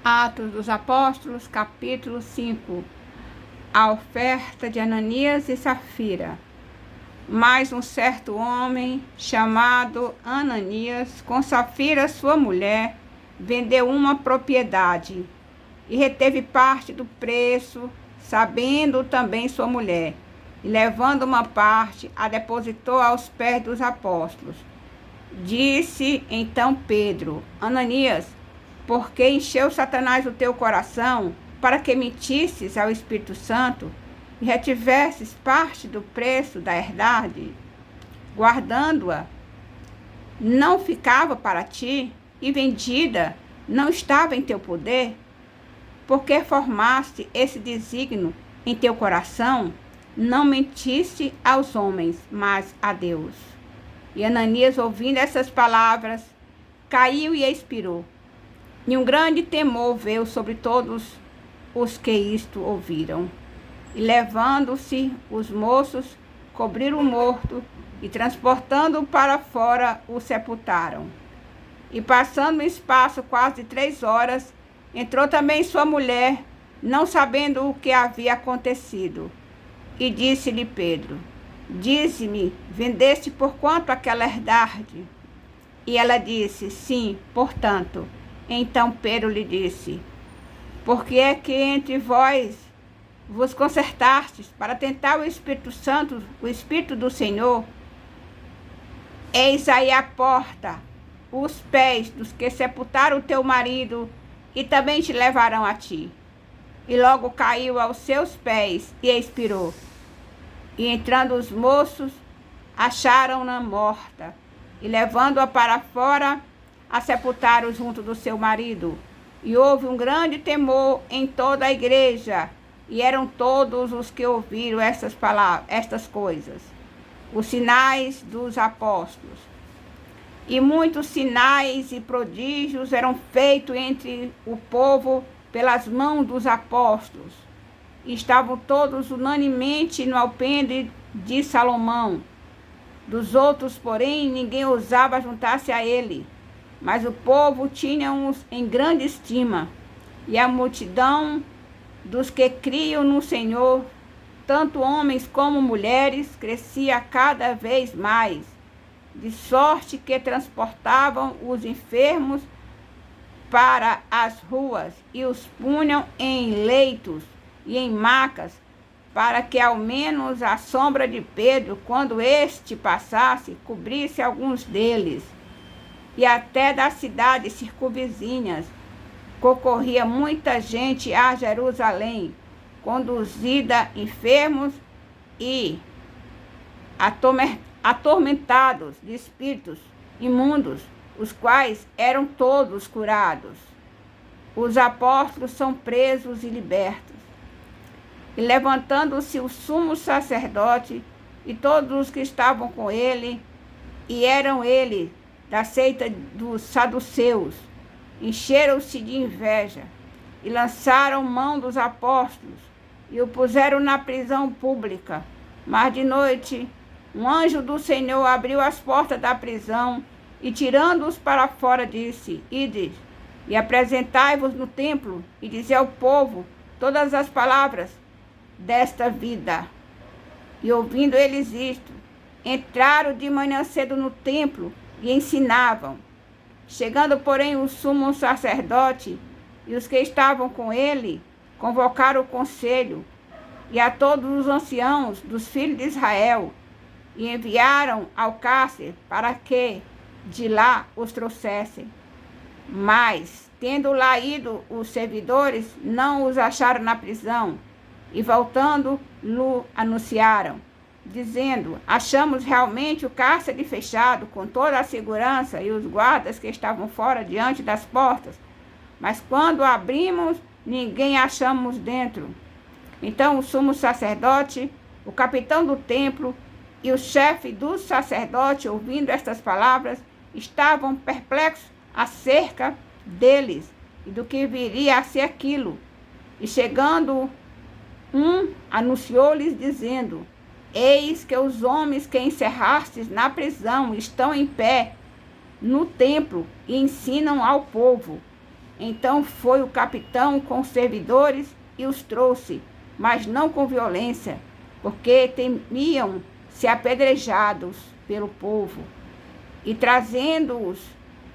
Atos dos Apóstolos, capítulo 5. A oferta de Ananias e Safira. Mas um certo homem, chamado Ananias, com Safira sua mulher, vendeu uma propriedade e reteve parte do preço, sabendo também sua mulher, e levando uma parte, a depositou aos pés dos apóstolos. Disse então Pedro: Ananias, porque encheu Satanás o teu coração, para que mentisses ao Espírito Santo e retivesses parte do preço da herdade, guardando-a, não ficava para ti, e vendida não estava em teu poder? Porque formaste esse desígnio em teu coração, não mentiste aos homens, mas a Deus. E Ananias, ouvindo essas palavras, caiu e expirou. E um grande temor veio sobre todos os que isto ouviram. E levando-se os moços, cobriram o morto e, transportando-o para fora, o sepultaram. E passando um espaço quase de 3 horas, entrou também sua mulher, não sabendo o que havia acontecido. E disse-lhe Pedro: Dize-me, vendeste por quanto aquela herdade? E ela disse: Sim, portanto. Então Pedro lhe disse: Por que é que entre vós vos concertastes para tentar o Espírito Santo, o Espírito do Senhor? Eis aí a porta, os pés dos que sepultaram o teu marido, e também te levarão a ti. E logo caiu aos seus pés e expirou. E entrando os moços, acharam-na morta, e levando-a para fora, a sepultaram junto do seu marido. E houve um grande temor em toda a igreja, e eram todos os que ouviram estas coisas, os sinais dos apóstolos. E muitos sinais e prodígios eram feitos entre o povo pelas mãos dos apóstolos. E estavam todos unanimemente no alpendre de Salomão. Dos outros, porém, ninguém ousava juntar-se a ele. Mas o povo tinha-os em grande estima, e a multidão dos que criam no Senhor, tanto homens como mulheres, crescia cada vez mais, de sorte que transportavam os enfermos para as ruas e os punham em leitos e em macas, para que ao menos a sombra de Pedro, quando este passasse, cobrisse alguns deles. E até das cidades circunvizinhas concorria muita gente a Jerusalém, conduzida enfermos e atormentados de espíritos imundos, os quais eram todos curados. Os apóstolos são presos e libertos. E levantando-se o sumo sacerdote e todos os que estavam com ele, e eram ele da seita dos saduceus, encheram-se de inveja e lançaram mão dos apóstolos e o puseram na prisão pública. Mas de noite um anjo do Senhor abriu as portas da prisão e, tirando-os para fora, disse: Ide e apresentai-vos no templo e dizei ao povo todas as palavras desta vida. E ouvindo eles isto, entraram de manhã cedo no templo e ensinavam. Chegando, porém, o sumo sacerdote e os que estavam com ele, convocaram o conselho e a todos os anciãos dos filhos de Israel, e enviaram ao cárcere para que de lá os trouxessem. Mas, tendo lá ido os servidores, não os acharam na prisão, e voltando, lhe anunciaram, dizendo: Achamos realmente o cárcere fechado, com toda a segurança, e os guardas que estavam fora diante das portas. Mas quando abrimos, ninguém achamos dentro. Então o sumo sacerdote, o capitão do templo e o chefe dos sacerdotes, ouvindo estas palavras, estavam perplexos acerca deles e do que viria a ser aquilo. E chegando anunciou-lhes, dizendo: Eis que os homens que encerrastes na prisão estão em pé no templo e ensinam ao povo. Então foi o capitão com os servidores e os trouxe, mas não com violência, porque temiam ser apedrejados pelo povo. E trazendo-os,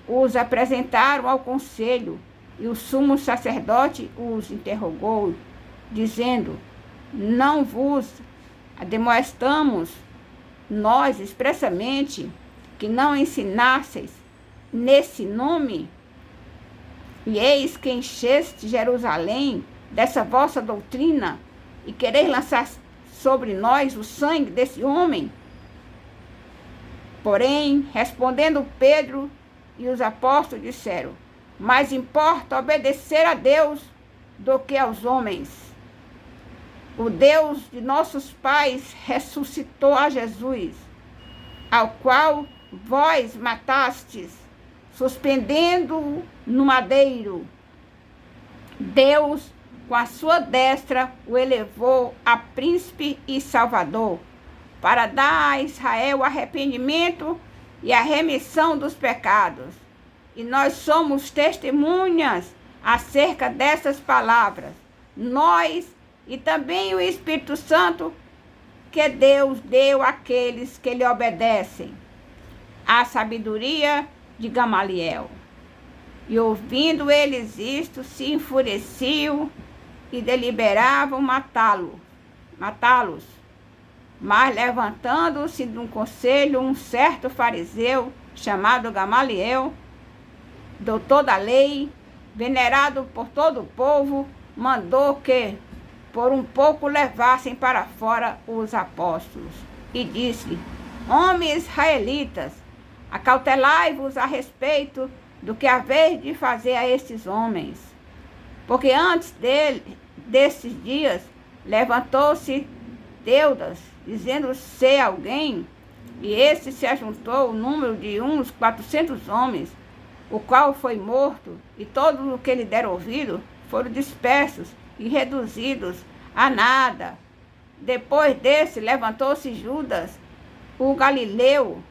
os apresentaram ao conselho, e o sumo sacerdote os interrogou, dizendo: não vos admoestamos nós expressamente que não ensinasseis nesse nome? E eis que encheste Jerusalém dessa vossa doutrina, e quereis lançar sobre nós o sangue desse homem? Porém, respondendo Pedro e os apóstolos disseram: mais importa obedecer a Deus do que aos homens. O Deus de nossos pais ressuscitou a Jesus, ao qual vós matastes, suspendendo-o no madeiro. Deus, com a sua destra, o elevou a príncipe e salvador, para dar a Israel arrependimento e a remissão dos pecados. E nós somos testemunhas acerca dessas palavras, nós e também o Espírito Santo, que Deus deu àqueles que lhe obedecem. A sabedoria de Gamaliel. E ouvindo eles isto, se enfureciam e deliberavam matá-los. Mas levantando-se de um conselho um certo fariseu, chamado Gamaliel, doutor da lei, venerado por todo o povo, mandou que por um pouco levassem para fora os apóstolos. E disse: homens israelitas, acautelai-vos a respeito do que haveis de fazer a estes homens. Porque antes desses dias levantou-se Teudas, dizendo ser alguém, e esse se ajuntou o número de uns 400 homens, o qual foi morto, e todos os que lhe deram ouvido foram dispersos e reduzidos a nada. Depois desse levantou-se Judas, o Galileu,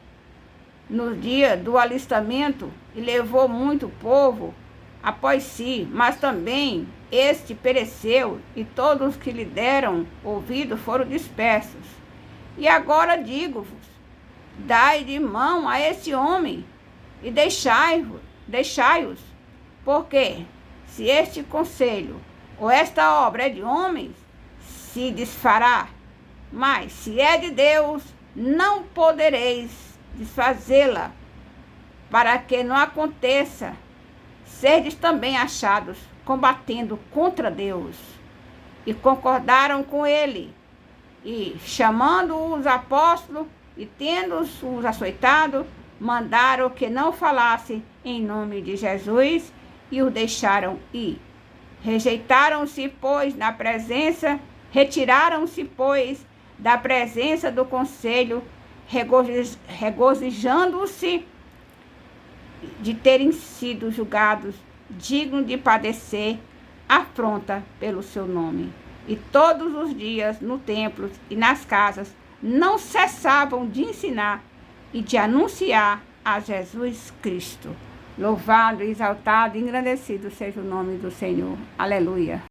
no dia do alistamento, e levou muito povo após si, mas também este pereceu, e todos os que lhe deram ouvido foram dispersos. E agora digo-vos: dai de mão a esse homem e deixai-os, porque se este conselho ou esta obra é de homens, se desfará, mas se é de Deus, não podereis desfazê-la, para que não aconteça serdes também achados combatendo contra Deus. E concordaram com ele, e chamando os apóstolos e tendo-os açoitado, mandaram que não falasse em nome de Jesus, e os deixaram ir. Retiraram-se, pois, da presença do conselho, regozijando-se de terem sido julgados dignos de padecer afronta pelo seu nome. E todos os dias, no templo e nas casas, não cessavam de ensinar e de anunciar a Jesus Cristo. Louvado, exaltado e engrandecido seja o nome do Senhor. Aleluia.